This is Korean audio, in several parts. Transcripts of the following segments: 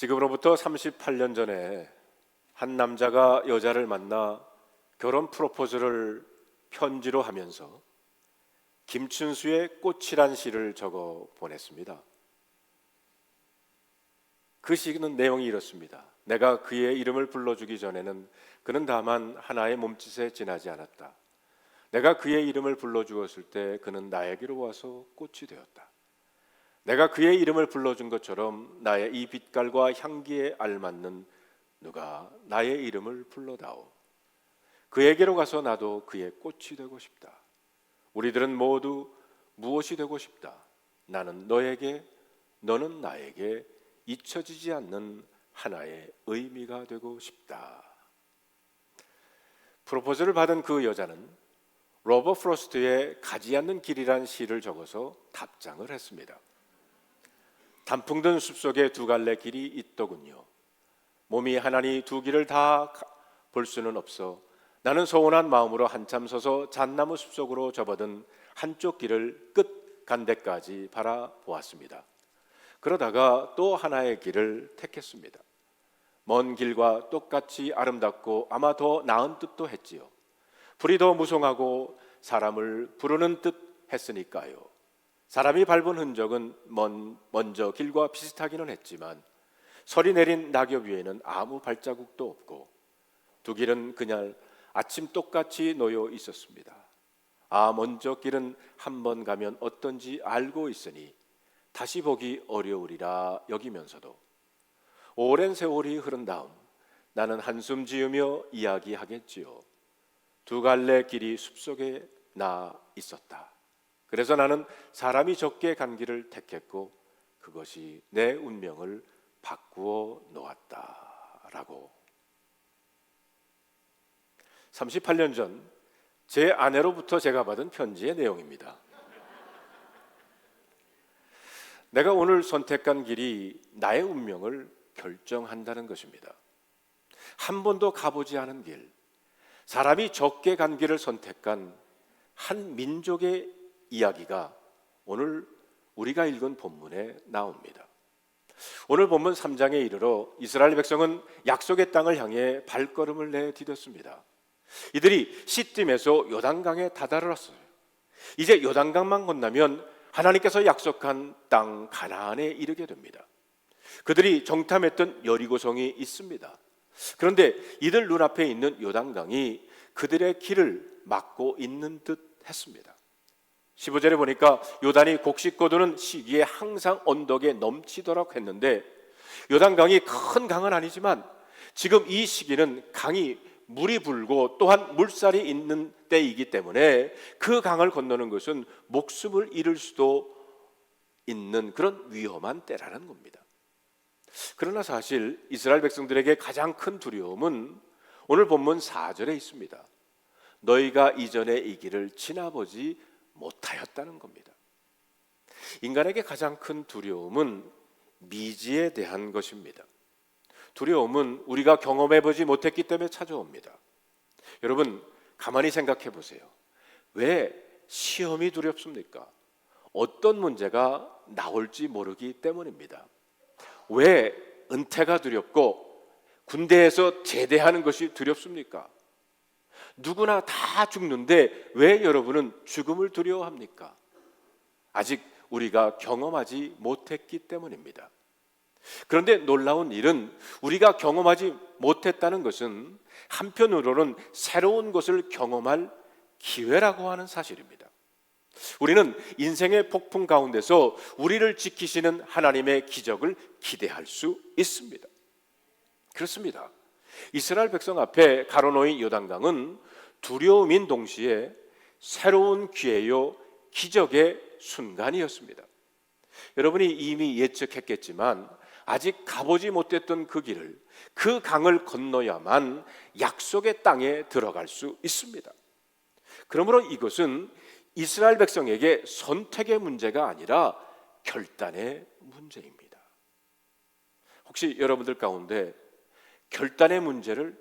지금으로부터 38년 전에 한 남자가 여자를 만나 결혼 프로포즈를 편지로 하면서 김춘수의 꽃이란 시를 적어 보냈습니다. 그 시는 내용이 이렇습니다. 내가 그의 이름을 불러주기 전에는 그는 다만 하나의 몸짓에 지나지 않았다. 내가 그의 이름을 불러주었을 때 그는 나에게로 와서 꽃이 되었다. 내가 그의 이름을 불러준 것처럼 나의 이 빛깔과 향기에 알맞는 누가 나의 이름을 불러다오. 그에게로 가서 나도 그의 꽃이 되고 싶다. 우리들은 모두 무엇이 되고 싶다. 나는 너에게, 너는 나에게 잊혀지지 않는 하나의 의미가 되고 싶다. 프로포즈를 받은 그 여자는 로버 프로스트의 가지 않는 길이란 시를 적어서 답장을 했습니다. 단풍 든 숲속에 두 갈래 길이 있더군요. 몸이 하나니 두 길을 다 볼 수는 없어 나는 서운한 마음으로 한참 서서 잣나무 숲속으로 접어든 한쪽 길을 끝 간데까지 바라보았습니다. 그러다가 또 하나의 길을 택했습니다. 먼 길과 똑같이 아름답고 아마 더 나은 듯도 했지요. 불이 더 무성하고 사람을 부르는 듯 했으니까요. 사람이 밟은 흔적은 먼저 길과 비슷하기는 했지만 설이 내린 낙엽 위에는 아무 발자국도 없고 두 길은 그냥 아침 똑같이 놓여 있었습니다. 먼저 길은 한 번 가면 어떤지 알고 있으니 다시 보기 어려우리라 여기면서도 오랜 세월이 흐른 다음 나는 한숨 지으며 이야기하겠지요. 두 갈래 길이 숲속에 나 있었다. 그래서 나는 사람이 적게 간 길을 택했고 그것이 내 운명을 바꾸어 놓았다라고. 38년 전 제 아내로부터 제가 받은 편지의 내용입니다. 내가 오늘 선택한 길이 나의 운명을 결정한다는 것입니다. 한 번도 가보지 않은 길, 사람이 적게 간 길을 선택한 한 민족의 이야기가 오늘 우리가 읽은 본문에 나옵니다. 오늘 본문 3장에 이르러 이스라엘 백성은 약속의 땅을 향해 발걸음을 내디뎠습니다. 이들이 시딤에서 요단강에 다다랐어요. 이제 요단강만 건너면 하나님께서 약속한 땅 가나안에 이르게 됩니다. 그들이 정탐했던 여리고성이 있습니다. 그런데 이들 눈앞에 있는 요단강이 그들의 길을 막고 있는 듯 했습니다. 15절에 보니까 요단이 곡식 거두는 시기에 항상 언덕에 넘치도록 했는데 요단강이 큰 강은 아니지만 지금 이 시기는 강이 물이 불고 또한 물살이 있는 때이기 때문에 그 강을 건너는 것은 목숨을 잃을 수도 있는 그런 위험한 때라는 겁니다. 그러나 사실 이스라엘 백성들에게 가장 큰 두려움은 오늘 본문 4절에 있습니다. 너희가 이전에 이 길을 지나보지 못하였다는 겁니다. 인간에게 가장 큰 두려움은 미지에 대한 것입니다. 두려움은 우리가 경험해보지 못했기 때문에 찾아옵니다. 여러분 가만히 생각해 보세요. 왜 시험이 두렵습니까? 어떤 문제가 나올지 모르기 때문입니다. 왜 은퇴가 두렵고 군대에서 제대하는 것이 두렵습니까? 누구나 다 죽는데 왜 여러분은 죽음을 두려워합니까? 아직 우리가 경험하지 못했기 때문입니다. 그런데 놀라운 일은 우리가 경험하지 못했다는 것은 한편으로는 새로운 것을 경험할 기회라고 하는 사실입니다. 우리는 인생의 폭풍 가운데서 우리를 지키시는 하나님의 기적을 기대할 수 있습니다. 그렇습니다. 이스라엘 백성 앞에 가로놓인 요단강은 두려움인 동시에 새로운 기회요 기적의 순간이었습니다. 여러분이 이미 예측했겠지만 아직 가보지 못했던 그 길을, 그 강을 건너야만 약속의 땅에 들어갈 수 있습니다. 그러므로 이것은 이스라엘 백성에게 선택의 문제가 아니라 결단의 문제입니다. 혹시 여러분들 가운데 결단의 문제를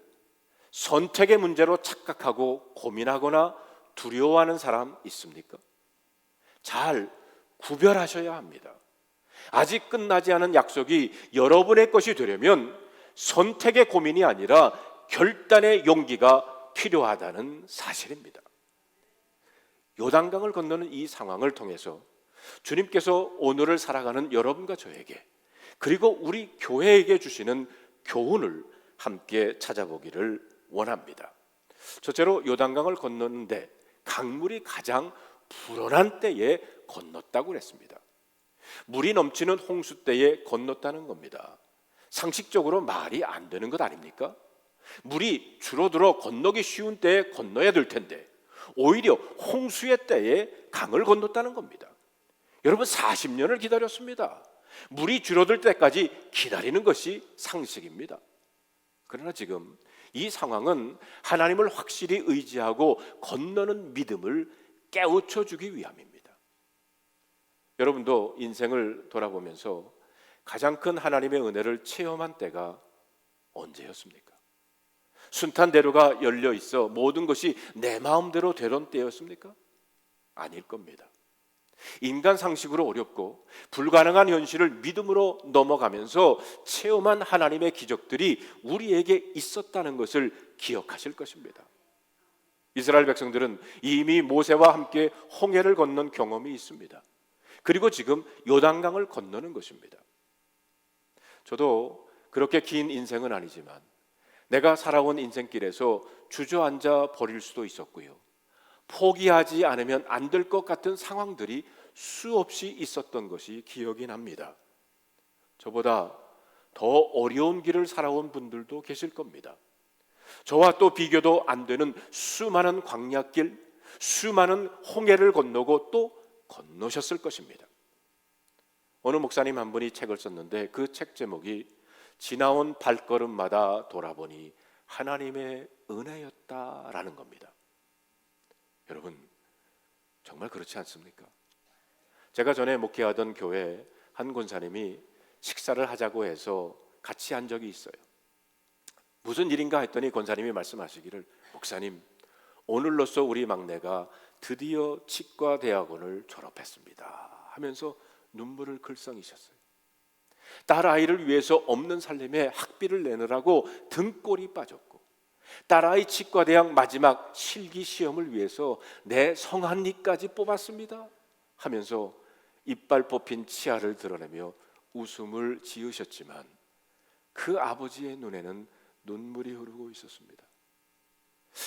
선택의 문제로 착각하고 고민하거나 두려워하는 사람 있습니까? 잘 구별하셔야 합니다. 아직 끝나지 않은 약속이 여러분의 것이 되려면 선택의 고민이 아니라 결단의 용기가 필요하다는 사실입니다. 요단강을 건너는 이 상황을 통해서 주님께서 오늘을 살아가는 여러분과 저에게, 그리고 우리 교회에게 주시는 교훈을 함께 찾아보기를 원합니다. 첫째로 요단강을 건너는데 강물이 가장 불어난 때에 건넜다고 그랬습니다. 물이 넘치는 홍수 때에 건넜다는 겁니다. 상식적으로 말이 안 되는 것 아닙니까? 물이 줄어들어 건너기 쉬운 때에 건너야 될 텐데 오히려 홍수의 때에 강을 건넜다는 겁니다. 여러분, 40년을 기다렸습니다. 물이 줄어들 때까지 기다리는 것이 상식입니다. 그러나 지금 이 상황은 하나님을 확실히 의지하고 건너는 믿음을 깨우쳐 주기 위함입니다. 여러분도 인생을 돌아보면서 가장 큰 하나님의 은혜를 체험한 때가 언제였습니까? 순탄대로가 열려 있어 모든 것이 내 마음대로 되던 때였습니까? 아닐 겁니다. 인간 상식으로 어렵고 불가능한 현실을 믿음으로 넘어가면서 체험한 하나님의 기적들이 우리에게 있었다는 것을 기억하실 것입니다. 이스라엘 백성들은 이미 모세와 함께 홍해를 건넌 경험이 있습니다. 그리고 지금 요단강을 건너는 것입니다. 저도 그렇게 긴 인생은 아니지만 내가 살아온 인생길에서 주저앉아 버릴 수도 있었고요, 포기하지 않으면 안 될 것 같은 상황들이 수없이 있었던 것이 기억이 납니다. 저보다 더 어려운 길을 살아온 분들도 계실 겁니다. 저와 또 비교도 안 되는 수많은 광야길, 수많은 홍해를 건너고 또 건너셨을 것입니다. 어느 목사님 한 분이 책을 썼는데 그 책 제목이 지나온 발걸음마다 돌아보니 하나님의 은혜였다라는 겁니다. 여러분, 정말 그렇지 않습니까? 제가 전에 목회하던 교회 한 권사님이 식사를 하자고 해서 같이 한 적이 있어요. 무슨 일인가 했더니 권사님이 말씀하시기를, 목사님, 오늘로써 우리 막내가 드디어 치과대학원을 졸업했습니다 하면서 눈물을 글썽이셨어요. 딸 아이를 위해서 없는 살림에 학비를 내느라고 등골이 빠졌고, 딸아이 치과대학 마지막 실기 시험을 위해서 내 성한니까지 뽑았습니다 하면서 이빨 뽑힌 치아를 드러내며 웃음을 지으셨지만 그 아버지의 눈에는 눈물이 흐르고 있었습니다.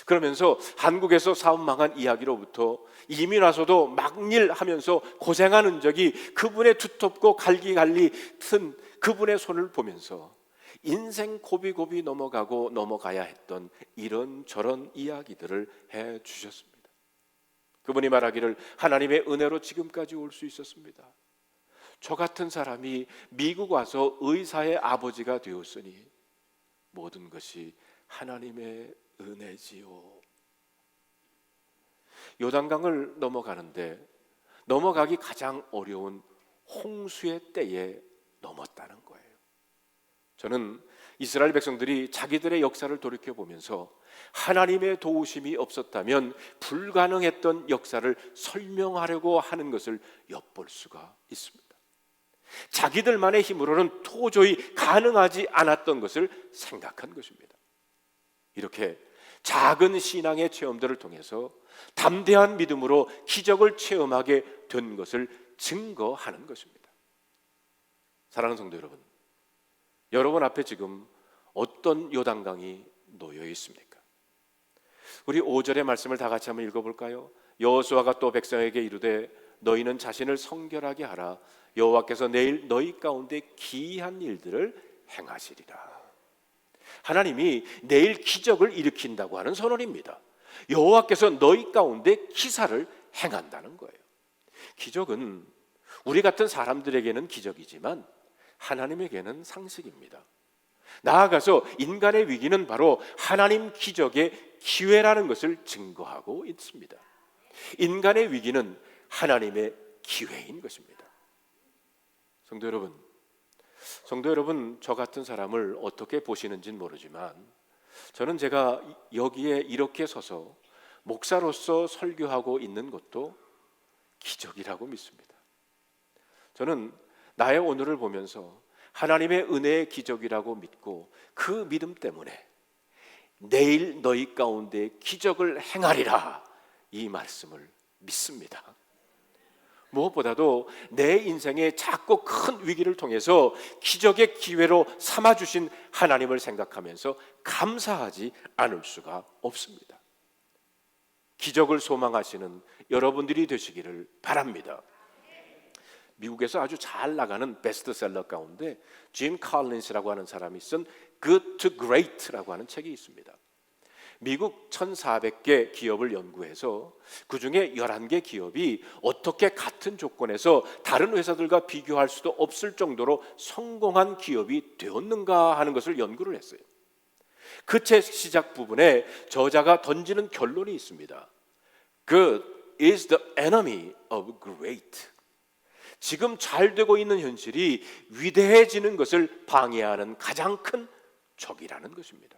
그러면서 한국에서 사업 망한 이야기로부터 이민 와서도 막일하면서 고생한 흔적이 그분의 두텁고 갈기갈리 튼 그분의 손을 보면서 인생 고비고비 넘어가고 넘어가야 했던 이런저런 이야기들을 해주셨습니다. 그분이 말하기를 하나님의 은혜로 지금까지 올 수 있었습니다. 저 같은 사람이 미국 와서 의사의 아버지가 되었으니 모든 것이 하나님의 은혜지요. 요단강을 넘어가는데 넘어가기 가장 어려운 홍수의 때에 넘었다는 거예요. 저는 이스라엘 백성들이 자기들의 역사를 돌이켜보면서 하나님의 도우심이 없었다면 불가능했던 역사를 설명하려고 하는 것을 엿볼 수가 있습니다. 자기들만의 힘으로는 도저히 가능하지 않았던 것을 생각한 것입니다. 이렇게 작은 신앙의 체험들을 통해서 담대한 믿음으로 기적을 체험하게 된 것을 증거하는 것입니다. 사랑하는 성도 여러분, 여러분 앞에 지금 어떤 요단강이 놓여 있습니까? 우리 5절의 말씀을 다 같이 한번 읽어볼까요? 여호수아가 또 백성에게 이르되 너희는 자신을 성결하게 하라. 여호와께서 내일 너희 가운데 기이한 일들을 행하시리라. 하나님이 내일 기적을 일으킨다고 하는 선언입니다. 여호와께서 너희 가운데 기사를 행한다는 거예요. 기적은 우리 같은 사람들에게는 기적이지만 하나님에게는 상식입니다. 나아가서 인간의 위기는 바로 하나님 기적의 기회라는 것을 증거하고 있습니다. 인간의 위기는 하나님의 기회인 것입니다. 성도 여러분, 저 같은 사람을 어떻게 보시는지는 모르지만 저는 제가 여기에 이렇게 서서 목사로서 설교하고 있는 것도 기적이라고 믿습니다. 저는 나의 오늘을 보면서 하나님의 은혜의 기적이라고 믿고 그 믿음 때문에 내일 너희 가운데 기적을 행하리라, 이 말씀을 믿습니다. 무엇보다도 내 인생의 작고 큰 위기를 통해서 기적의 기회로 삼아주신 하나님을 생각하면서 감사하지 않을 수가 없습니다. 기적을 소망하시는 여러분들이 되시기를 바랍니다. 미국에서 아주 잘 나가는 베스트셀러 가운데 짐 칼린스라고 하는 사람이 쓴 Good to Great라고 하는 책이 있습니다. 미국 1,400개 기업을 연구해서 그중에 11개 기업이 어떻게 같은 조건에서 다른 회사들과 비교할 수도 없을 정도로 성공한 기업이 되었는가 하는 것을 연구를 했어요. 그 책 시작 부분에 저자가 던지는 결론이 있습니다. Good is the enemy of great. 지금 잘 되고 있는 현실이 위대해지는 것을 방해하는 가장 큰 적이라는 것입니다.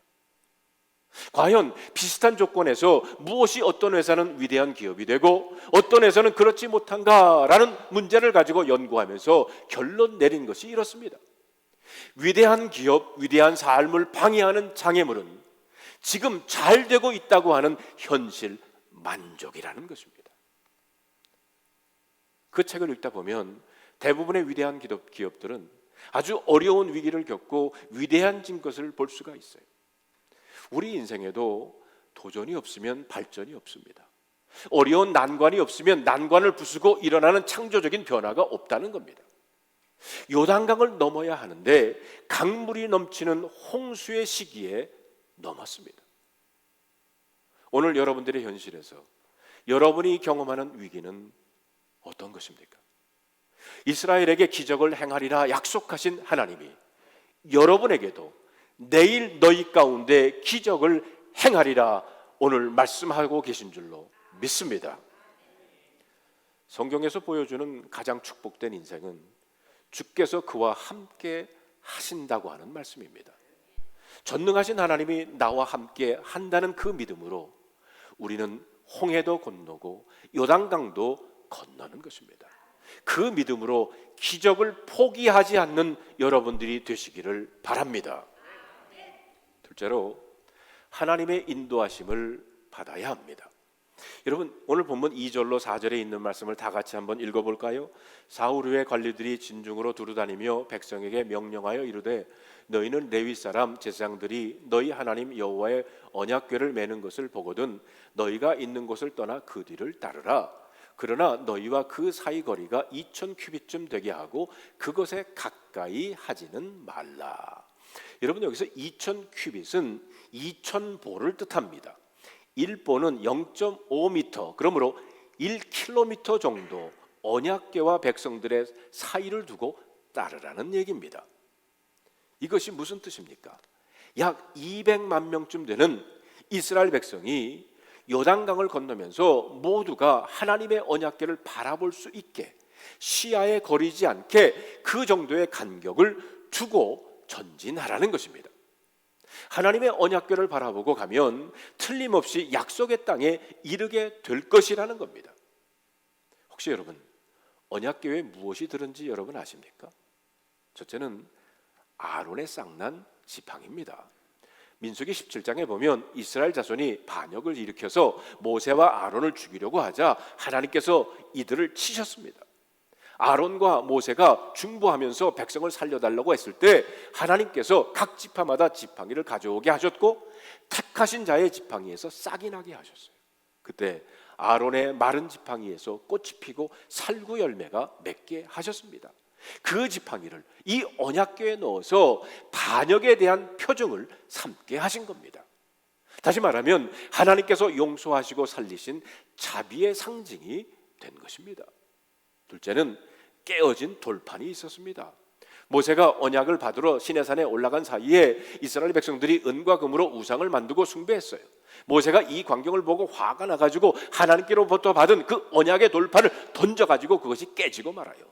과연 비슷한 조건에서 무엇이 어떤 회사는 위대한 기업이 되고 어떤 회사는 그렇지 못한가라는 문제를 가지고 연구하면서 결론 내린 것이 이렇습니다. 위대한 기업, 위대한 삶을 방해하는 장애물은 지금 잘 되고 있다고 하는 현실 만족이라는 것입니다. 그 책을 읽다 보면 대부분의 위대한 기업들은 아주 어려운 위기를 겪고 위대해진 것을 볼 수가 있어요. 우리 인생에도 도전이 없으면 발전이 없습니다. 어려운 난관이 없으면 난관을 부수고 일어나는 창조적인 변화가 없다는 겁니다. 요단강을 넘어야 하는데 강물이 넘치는 홍수의 시기에 넘었습니다. 오늘 여러분들의 현실에서 여러분이 경험하는 위기는 어떤 것입니까? 이스라엘에게 기적을 행하리라 약속하신 하나님이 여러분에게도 내일 너희 가운데 기적을 행하리라 오늘 말씀하고 계신 줄로 믿습니다. 성경에서 보여주는 가장 축복된 인생은 주께서 그와 함께 하신다고 하는 말씀입니다. 전능하신 하나님이 나와 함께 한다는 그 믿음으로 우리는 홍해도 건너고 요단강도 건너는 것입니다. 그 믿음으로 기적을 포기하지 않는 여러분들이 되시기를 바랍니다. 둘째로 하나님의 인도하심을 받아야 합니다. 여러분, 오늘 본문 2절로 4절에 있는 말씀을 다 같이 한번 읽어볼까요? 사울 후의 관리들이 진중으로 두루다니며 백성에게 명령하여 이르되 너희는 레위 사람 제사장들이 너희 하나님 여호와의 언약궤를 매는 것을 보거든 너희가 있는 곳을 떠나 그 뒤를 따르라. 그러나 너희와 그 사이 거리가 2,000 큐빗쯤 되게 하고 그것에 가까이 하지는 말라. 여러분, 여기서 2,000 큐빗은 2,000보를 뜻합니다. 1보는 0.5m, 그러므로 1km 정도 언약궤와 백성들의 사이를 두고 따르라는 얘기입니다. 이것이 무슨 뜻입니까? 약 200만 명쯤 되는 이스라엘 백성이 요단강을 건너면서 모두가 하나님의 언약궤를 바라볼 수 있게 시야에 거리지 않게 그 정도의 간격을 두고 전진하라는 것입니다. 하나님의 언약궤를 바라보고 가면 틀림없이 약속의 땅에 이르게 될 것이라는 겁니다. 혹시 여러분 언약궤에 무엇이 들은지 여러분 아십니까? 첫째는 아론의 쌍난 지팡이입니다. 민수기 17장에 보면 이스라엘 자손이 반역을 일으켜서 모세와 아론을 죽이려고 하자 하나님께서 이들을 치셨습니다. 아론과 모세가 중보하면서 백성을 살려달라고 했을 때 하나님께서 각 지파마다 지팡이를 가져오게 하셨고 택하신 자의 지팡이에서 싹이 나게 하셨어요. 그때 아론의 마른 지팡이에서 꽃이 피고 살구 열매가 맺게 하셨습니다. 그 지팡이를 이 언약궤에 넣어서 반역에 대한 표징을 삼게 하신 겁니다. 다시 말하면 하나님께서 용서하시고 살리신 자비의 상징이 된 것입니다. 둘째는 깨어진 돌판이 있었습니다. 모세가 언약을 받으러 시내산에 올라간 사이에 이스라엘 백성들이 은과 금으로 우상을 만들고 숭배했어요. 모세가 이 광경을 보고 화가 나가지고 하나님께로부터 받은 그 언약의 돌판을 던져가지고 그것이 깨지고 말아요.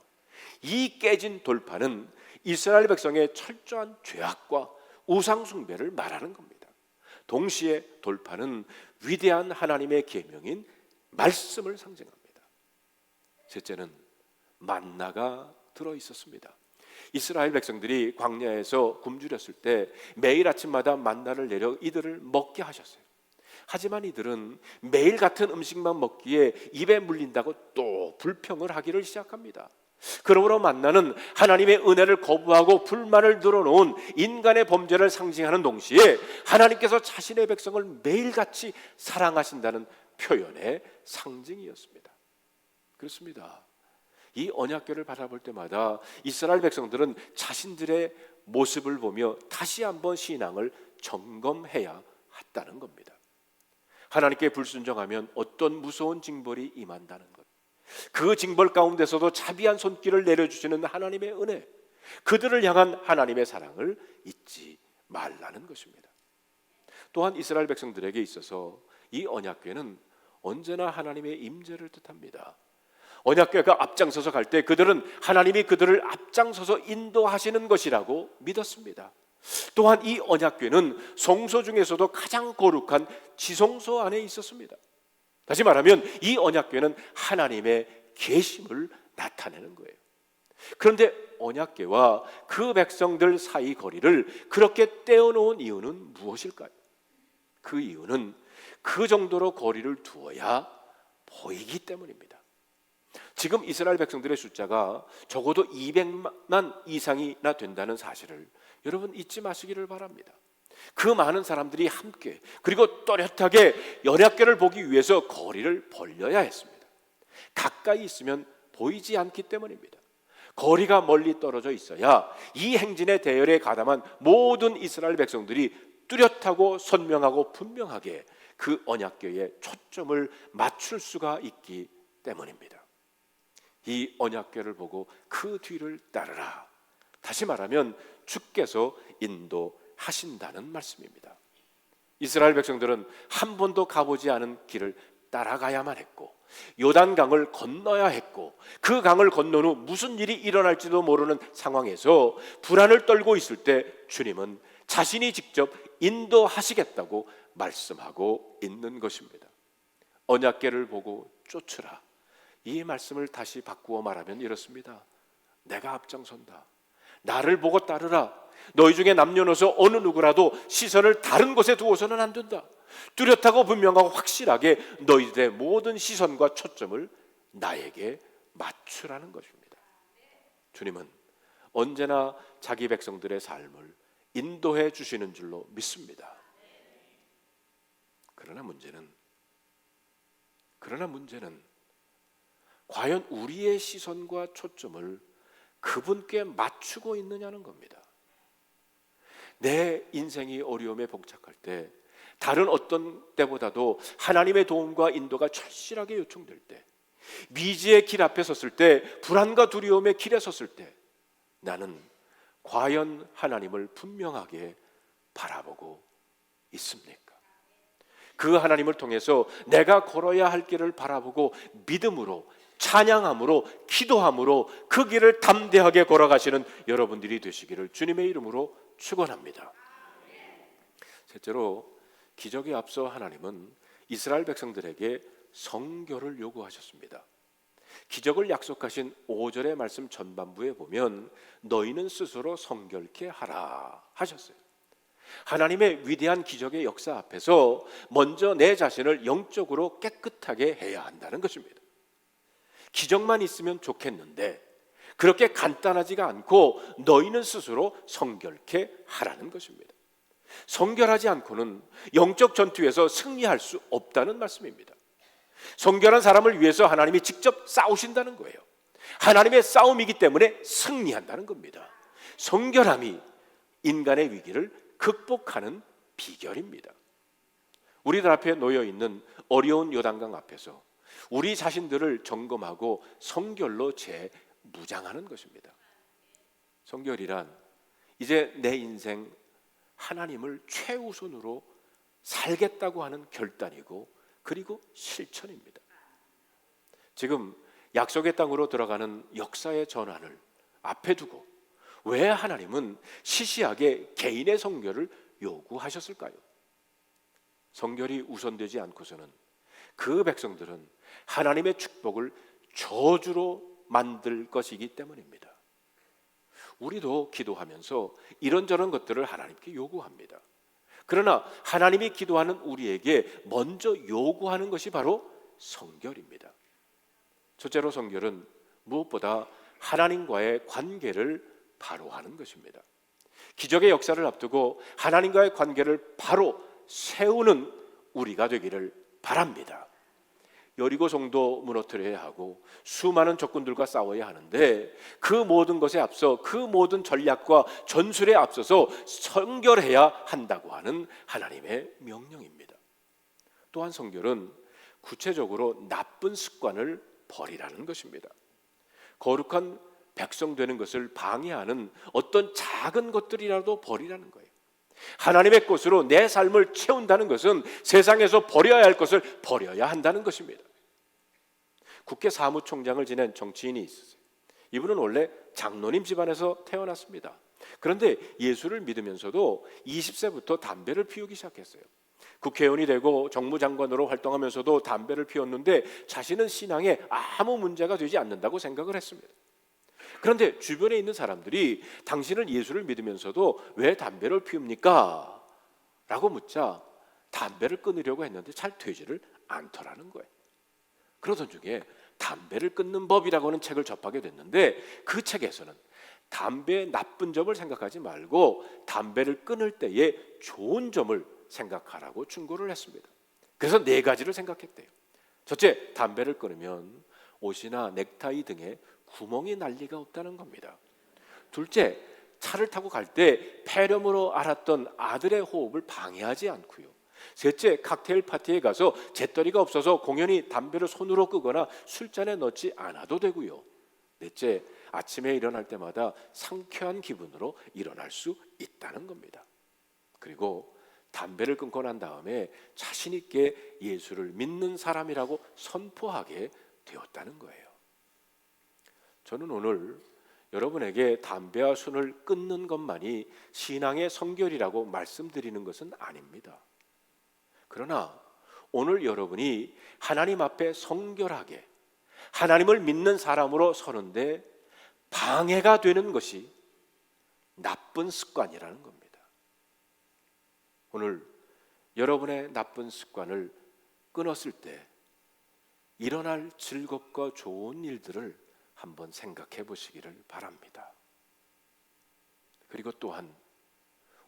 이 깨진 돌판은 이스라엘 백성의 철저한 죄악과 우상 숭배를 말하는 겁니다. 동시에 돌판은 위대한 하나님의 계명인 말씀을 상징합니다. 셋째는 만나가 들어 있었습니다. 이스라엘 백성들이 광야에서 굶주렸을 때 매일 아침마다 만나를 내려 이들을 먹게 하셨어요. 하지만 이들은 매일 같은 음식만 먹기에 입에 물린다고 또 불평을 하기를 시작합니다. 그러므로 만나는 하나님의 은혜를 거부하고 불만을 늘어놓은 인간의 범죄를 상징하는 동시에 하나님께서 자신의 백성을 매일같이 사랑하신다는 표현의 상징이었습니다. 그렇습니다. 이 언약궤를 바라볼 때마다 이스라엘 백성들은 자신들의 모습을 보며 다시 한번 신앙을 점검해야 했다는 겁니다. 하나님께 불순종하면 어떤 무서운 징벌이 임한다는 것, 그 징벌 가운데서도 자비한 손길을 내려주시는 하나님의 은혜, 그들을 향한 하나님의 사랑을 잊지 말라는 것입니다. 또한 이스라엘 백성들에게 있어서 이 언약궤는 언제나 하나님의 임재를 뜻합니다. 언약궤가 앞장서서 갈 때 그들은 하나님이 그들을 앞장서서 인도하시는 것이라고 믿었습니다. 또한 이 언약궤는 성소 중에서도 가장 거룩한 지성소 안에 있었습니다. 다시 말하면 이 언약궤는 하나님의 계심을 나타내는 거예요. 그런데 언약궤와 그 백성들 사이 거리를 그렇게 떼어놓은 이유는 무엇일까요? 그 이유는 그 정도로 거리를 두어야 보이기 때문입니다. 지금 이스라엘 백성들의 숫자가 적어도 200만 이상이나 된다는 사실을 여러분 잊지 마시기를 바랍니다. 그 많은 사람들이 함께 그리고 또렷하게 언약궤를 보기 위해서 거리를 벌려야 했습니다. 가까이 있으면 보이지 않기 때문입니다. 거리가 멀리 떨어져 있어야 이 행진의 대열에 가담한 모든 이스라엘 백성들이 뚜렷하고 선명하고 분명하게 그 언약궤에 초점을 맞출 수가 있기 때문입니다. 이 언약궤를 보고 그 뒤를 따르라. 다시 말하면 주께서 인도하신다는 말씀입니다. 이스라엘 백성들은 한 번도 가보지 않은 길을 따라가야만 했고 요단강을 건너야 했고 그 강을 건넌 후 무슨 일이 일어날지도 모르는 상황에서 불안을 떨고 있을 때 주님은 자신이 직접 인도하시겠다고 말씀하고 있는 것입니다. 언약궤를 보고 쫓으라. 이 말씀을 다시 바꾸어 말하면 이렇습니다. 내가 앞장선다. 나를 보고 따르라. 너희 중에 남녀노소 어느 누구라도 시선을 다른 곳에 두어서는 안 된다. 뚜렷하고 분명하고 확실하게 너희들의 모든 시선과 초점을 나에게 맞추라는 것입니다. 주님은 언제나 자기 백성들의 삶을 인도해 주시는 줄로 믿습니다. 그러나 문제는 과연 우리의 시선과 초점을 그분께 맞추고 있느냐는 겁니다. 내 인생이 어려움에 봉착할 때 다른 어떤 때보다도 하나님의 도움과 인도가 절실하게 요청될 때, 미지의 길 앞에 섰을 때, 불안과 두려움의 길에 섰을 때 나는 과연 하나님을 분명하게 바라보고 있습니까? 그 하나님을 통해서 내가 걸어야 할 길을 바라보고 믿음으로, 찬양함으로, 기도함으로 그 길을 담대하게 걸어가시는 여러분들이 되시기를 주님의 이름으로 축원합니다. 셋째로, 기적에 앞서 하나님은 이스라엘 백성들에게 성결을 요구하셨습니다. 기적을 약속하신 5절의 말씀 전반부에 보면 너희는 스스로 성결케 하라 하셨어요. 하나님의 위대한 기적의 역사 앞에서 먼저 내 자신을 영적으로 깨끗하게 해야 한다는 것입니다. 기적만 있으면 좋겠는데 그렇게 간단하지가 않고 너희는 스스로 성결케 하라는 것입니다. 성결하지 않고는 영적 전투에서 승리할 수 없다는 말씀입니다. 성결한 사람을 위해서 하나님이 직접 싸우신다는 거예요. 하나님의 싸움이기 때문에 승리한다는 겁니다. 성결함이 인간의 위기를 극복하는 비결입니다. 우리들 앞에 놓여 있는 어려운 요단강 앞에서 우리 자신들을 점검하고 성결로 재무장하는 것입니다. 성결이란 이제 내 인생 하나님을 최우선으로 살겠다고 하는 결단이고 그리고 실천입니다. 지금 약속의 땅으로 들어가는 역사의 전환을 앞에 두고 왜 하나님은 시시하게 개인의 성결을 요구하셨을까요? 성결이 우선되지 않고서는 그 백성들은 하나님의 축복을 저주로 만들 것이기 때문입니다. 우리도 기도하면서 이런저런 것들을 하나님께 요구합니다. 그러나 하나님이 기도하는 우리에게 먼저 요구하는 것이 바로 성결입니다. 첫째로 성결은 무엇보다 하나님과의 관계를 바로 하는 것입니다. 기적의 역사를 앞두고 하나님과의 관계를 바로 세우는 우리가 되기를 바랍니다. 여리고 성도 무너뜨려야 하고 수많은 적군들과 싸워야 하는데 그 모든 것에 앞서 그 모든 전략과 전술에 앞서서 성결해야 한다고 하는 하나님의 명령입니다. 또한 성결은 구체적으로 나쁜 습관을 버리라는 것입니다. 거룩한 백성 되는 것을 방해하는 어떤 작은 것들이라도 버리라는 거예요. 하나님의 것으로 내 삶을 채운다는 것은 세상에서 버려야 할 것을 버려야 한다는 것입니다. 국회 사무총장을 지낸 정치인이 있었어요. 이분은 원래 장로님 집안에서 태어났습니다. 그런데 예수를 믿으면서도 20세부터 담배를 피우기 시작했어요. 국회의원이 되고 정무장관으로 활동하면서도 담배를 피웠는데 자신은 신앙에 아무 문제가 되지 않는다고 생각을 했습니다. 그런데 주변에 있는 사람들이 당신은 예수를 믿으면서도 왜 담배를 피웁니까? 라고 묻자 담배를 끊으려고 했는데 잘 되지를 않더라는 거예요. 그러던 중에 담배를 끊는 법이라고 하는 책을 접하게 됐는데 그 책에서는 담배의 나쁜 점을 생각하지 말고 담배를 끊을 때의 좋은 점을 생각하라고 충고를 했습니다. 그래서 4가지를 생각했대요. 첫째, 담배를 끊으면 옷이나 넥타이 등에 구멍이 날 리가 없다는 겁니다. 둘째, 차를 타고 갈 때 폐렴으로 앓았던 아들의 호흡을 방해하지 않고요. 셋째, 칵테일 파티에 가서 재떨이가 없어서 공연히 담배를 손으로 끄거나 술잔에 넣지 않아도 되고요. 넷째, 아침에 일어날 때마다 상쾌한 기분으로 일어날 수 있다는 겁니다. 그리고 담배를 끊고 난 다음에 자신 있게 예수를 믿는 사람이라고 선포하게 되었다는 거예요. 저는 오늘 여러분에게 담배와 술을 끊는 것만이 신앙의 성결이라고 말씀드리는 것은 아닙니다. 그러나 오늘 여러분이 하나님 앞에 성결하게 하나님을 믿는 사람으로 서는데 방해가 되는 것이 나쁜 습관이라는 겁니다. 오늘 여러분의 나쁜 습관을 끊었을 때 일어날 즐겁고 좋은 일들을 한번 생각해 보시기를 바랍니다. 그리고 또한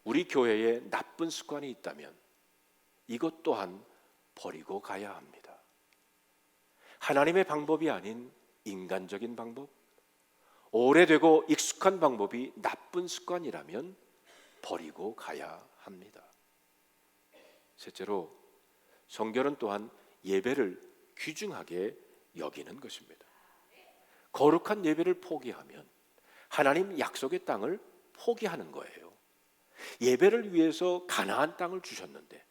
우리 교회에 나쁜 습관이 있다면 이것 또한 버리고 가야 합니다. 하나님의 방법이 아닌 인간적인 방법, 오래되고 익숙한 방법이 나쁜 습관이라면 버리고 가야 합니다. 셋째로, 성결은 또한 예배를 귀중하게 여기는 것입니다. 거룩한 예배를 포기하면 하나님 약속의 땅을 포기하는 거예요. 예배를 위해서 가나안 땅을 주셨는데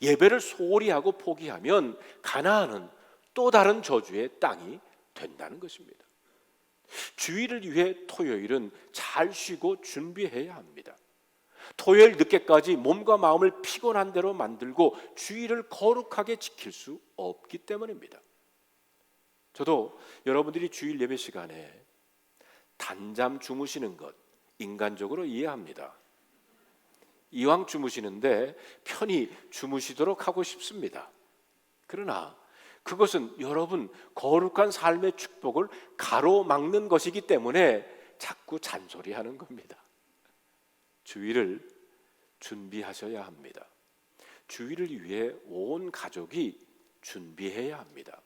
예배를 소홀히 하고 포기하면 가나안은 또 다른 저주의 땅이 된다는 것입니다. 주일을 위해 토요일은 잘 쉬고 준비해야 합니다. 토요일 늦게까지 몸과 마음을 피곤한 대로 만들고 주일을 거룩하게 지킬 수 없기 때문입니다. 저도 여러분들이 주일 예배 시간에 단잠 주무시는 것 인간적으로 이해합니다. 이왕 주무시는데 편히 주무시도록 하고 싶습니다. 그러나 그것은 여러분 거룩한 삶의 축복을 가로막는 것이기 때문에 자꾸 잔소리하는 겁니다. 주일을 준비하셔야 합니다. 주일을 위해 온 가족이 준비해야 합니다.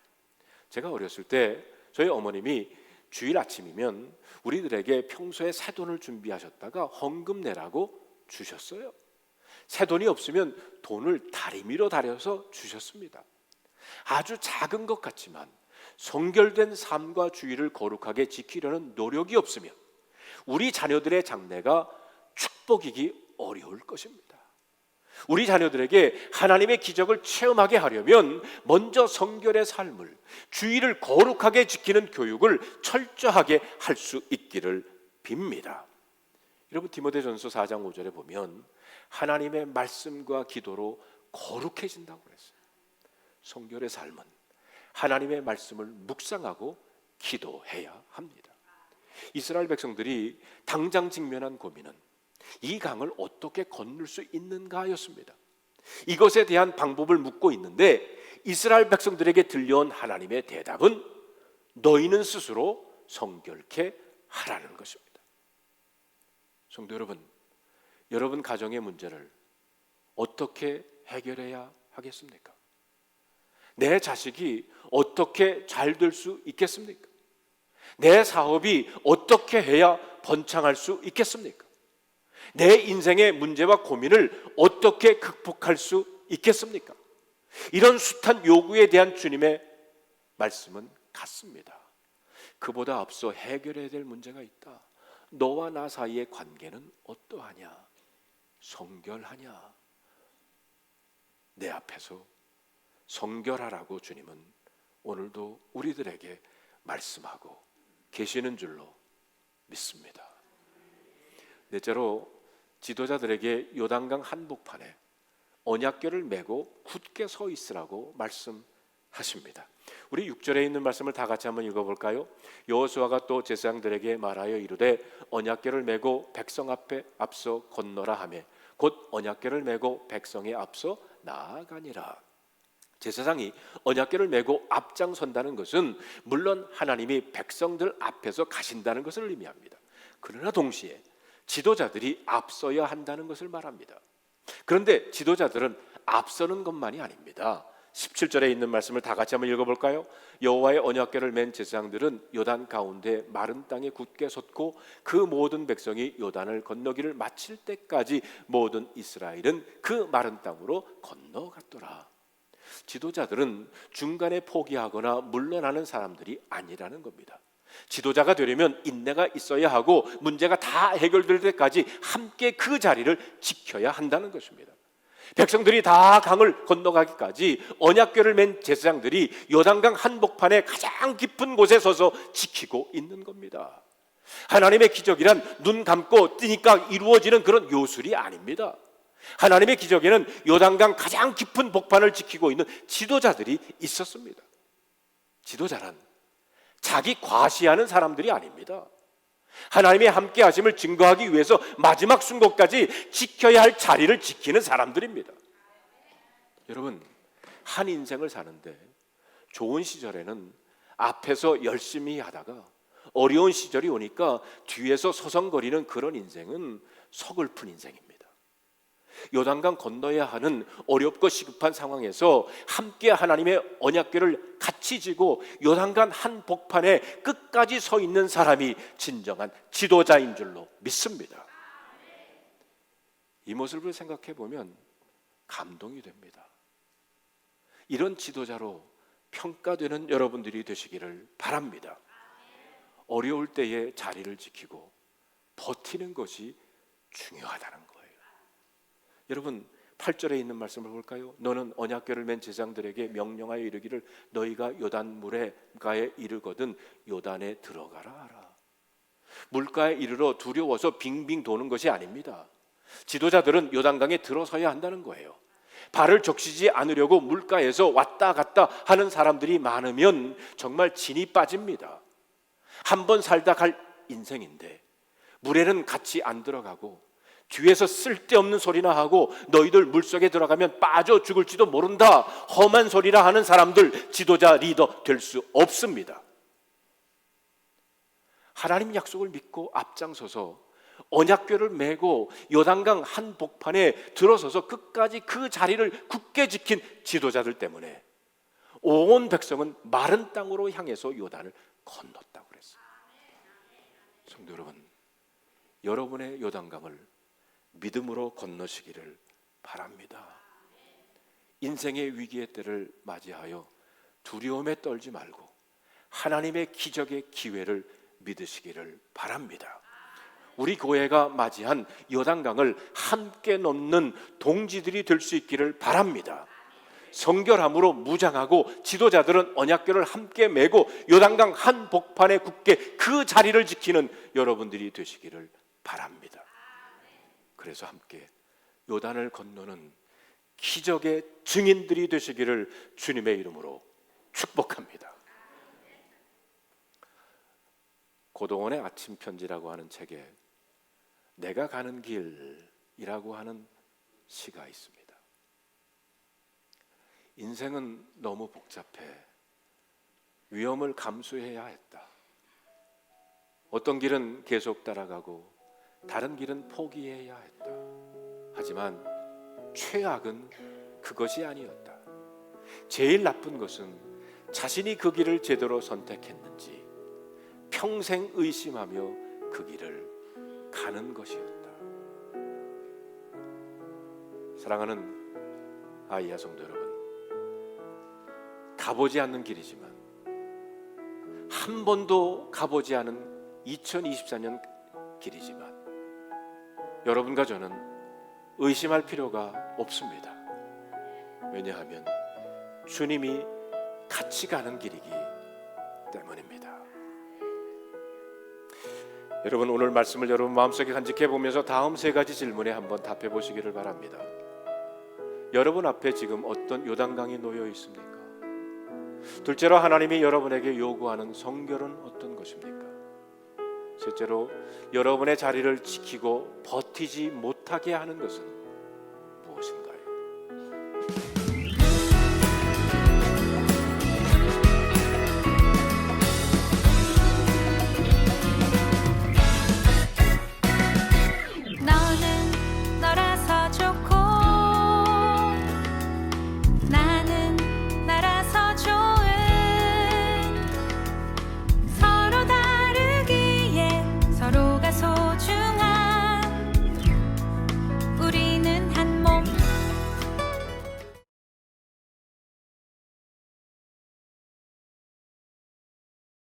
제가 어렸을 때 저희 어머님이 주일 아침이면 우리들에게 평소에 새돈을 준비하셨다가 헌금 내라고 주셨어요. 새돈이 없으면 돈을 다리미로 다려서 주셨습니다. 아주 작은 것 같지만 성결된 삶과 주일을 거룩하게 지키려는 노력이 없으면 우리 자녀들의 장래가 축복이기 어려울 것입니다. 우리 자녀들에게 하나님의 기적을 체험하게 하려면 먼저 성결의 삶을, 주일을 거룩하게 지키는 교육을 철저하게 할 수 있기를 빕니다. 여러분, 디모데전서 4장 5절에 보면 하나님의 말씀과 기도로 거룩해진다고 그랬어요. 성결의 삶은 하나님의 말씀을 묵상하고 기도해야 합니다. 이스라엘 백성들이 당장 직면한 고민은 이 강을 어떻게 건널 수 있는가였습니다. 이것에 대한 방법을 묻고 있는데 이스라엘 백성들에게 들려온 하나님의 대답은 너희는 스스로 성결케 하라는 것입니다. 성도 여러분, 여러분 가정의 문제를 어떻게 해결해야 하겠습니까? 내 자식이 어떻게 잘 될 수 있겠습니까? 내 사업이 어떻게 해야 번창할 수 있겠습니까? 내 인생의 문제와 고민을 어떻게 극복할 수 있겠습니까? 이런 숱한 요구에 대한 주님의 말씀은 같습니다. 그보다 앞서 해결해야 될 문제가 있다. 너와 나 사이의 관계는 어떠하냐? 성결하냐? 내 앞에서 성결하라고 주님은 오늘도 우리들에게 말씀하고 계시는 줄로 믿습니다. 넷째로 지도자들에게 요단강 한복판에 언약궤를 메고 굳게 서 있으라고 말씀하십니다. 우리 6절에 있는 말씀을 다 같이 한번 읽어볼까요? 여호수아가 또 제사장들에게 말하여 이르되 언약궤를 메고 백성 앞에 앞서 건너라 하매 곧 언약궤를 메고 백성의 앞서 나아가니라. 제사장이 언약궤를 메고 앞장선다는 것은 물론 하나님이 백성들 앞에서 가신다는 것을 의미합니다. 그러나 동시에 지도자들이 앞서야 한다는 것을 말합니다. 그런데 지도자들은 앞서는 것만이 아닙니다. 17절에 있는 말씀을 다 같이 한번 읽어볼까요? 여호와의 언약궤를 맨 제사장들은 요단 가운데 마른 땅에 굳게 섰고 그 모든 백성이 요단을 건너기를 마칠 때까지 모든 이스라엘은 그 마른 땅으로 건너갔더라. 지도자들은 중간에 포기하거나 물러나는 사람들이 아니라는 겁니다. 지도자가 되려면 인내가 있어야 하고 문제가 다 해결될 때까지 함께 그 자리를 지켜야 한다는 것입니다. 백성들이 다 강을 건너가기까지 언약궤를 맨 제사장들이 요단강 한복판의 가장 깊은 곳에 서서 지키고 있는 겁니다. 하나님의 기적이란 눈 감고 뜨니까 이루어지는 그런 요술이 아닙니다. 하나님의 기적에는 요단강 가장 깊은 복판을 지키고 있는 지도자들이 있었습니다. 지도자란 자기 과시하는 사람들이 아닙니다. 하나님의 함께 하심을 증거하기 위해서 마지막 순간까지 지켜야 할 자리를 지키는 사람들입니다. 여러분, 한 인생을 사는데 좋은 시절에는 앞에서 열심히 하다가 어려운 시절이 오니까 뒤에서 서성거리는 그런 인생은 서글픈 인생입니다. 요단강 건너야 하는 어렵고 시급한 상황에서 함께 하나님의 언약궤를 같이 지고 요단강 한복판에 끝까지 서 있는 사람이 진정한 지도자인 줄로 믿습니다. 이 모습을 생각해 보면 감동이 됩니다. 이런 지도자로 평가되는 여러분들이 되시기를 바랍니다. 어려울 때에 자리를 지키고 버티는 것이 중요하다는 거예요. 여러분 8절에 있는 말씀을 볼까요? 너는 언약궤를 맨 제사장들에게 명령하여 이르기를 너희가 요단 물가에 이르거든 요단에 들어가라 하라. 물가에 이르러 두려워서 빙빙 도는 것이 아닙니다. 지도자들은 요단강에 들어서야 한다는 거예요. 발을 적시지 않으려고 물가에서 왔다 갔다 하는 사람들이 많으면 정말 진이 빠집니다. 한 번 살다 갈 인생인데 물에는 같이 안 들어가고 뒤에서 쓸데없는 소리나 하고 너희들 물속에 들어가면 빠져 죽을지도 모른다 험한 소리라 하는 사람들 지도자 리더 될 수 없습니다. 하나님 약속을 믿고 앞장서서 언약궤를 메고 요단강 한복판에 들어서서 끝까지 그 자리를 굳게 지킨 지도자들 때문에 온 백성은 마른 땅으로 향해서 요단을 건넜다고 그랬어요. 성도 여러분, 여러분의 요단강을 믿음으로 건너시기를 바랍니다. 인생의 위기의 때를 맞이하여 두려움에 떨지 말고 하나님의 기적의 기회를 믿으시기를 바랍니다. 우리 교회가 맞이한 요단강을 함께 넘는 동지들이 될 수 있기를 바랍니다. 성결함으로 무장하고 지도자들은 언약궤를 함께 메고 요단강 한복판에 굳게 그 자리를 지키는 여러분들이 되시기를 바랍니다. 그래서 함께 요단을 건너는 기적의 증인들이 되시기를 주님의 이름으로 축복합니다. 고동원의 아침 편지라고 하는 책에 내가 가는 길이라고 하는 시가 있습니다. 인생은 너무 복잡해. 위험을 감수해야 했다. 어떤 길은 계속 따라가고 다른 길은 포기해야 했다. 하지만 최악은 그것이 아니었다. 제일 나쁜 것은 자신이 그 길을 제대로 선택했는지 평생 의심하며 그 길을 가는 것이었다. 사랑하는 아이야 성도 여러분, 가보지 않는 길이지만 한 번도 가보지 않은 2024년 길이지만 여러분과 저는 의심할 필요가 없습니다. 왜냐하면 주님이 같이 가는 길이기 때문입니다. 여러분, 오늘 말씀을 여러분 마음속에 간직해 보면서 다음 세 가지 질문에 한번 답해 보시기를 바랍니다. 여러분 앞에 지금 어떤 요단강이 놓여 있습니까? 둘째로, 하나님이 여러분에게 요구하는 성결은 어떤 것입니까? 셋째로, 여러분의 자리를 지키고 버티지 못하게 하는 것은 무엇인가?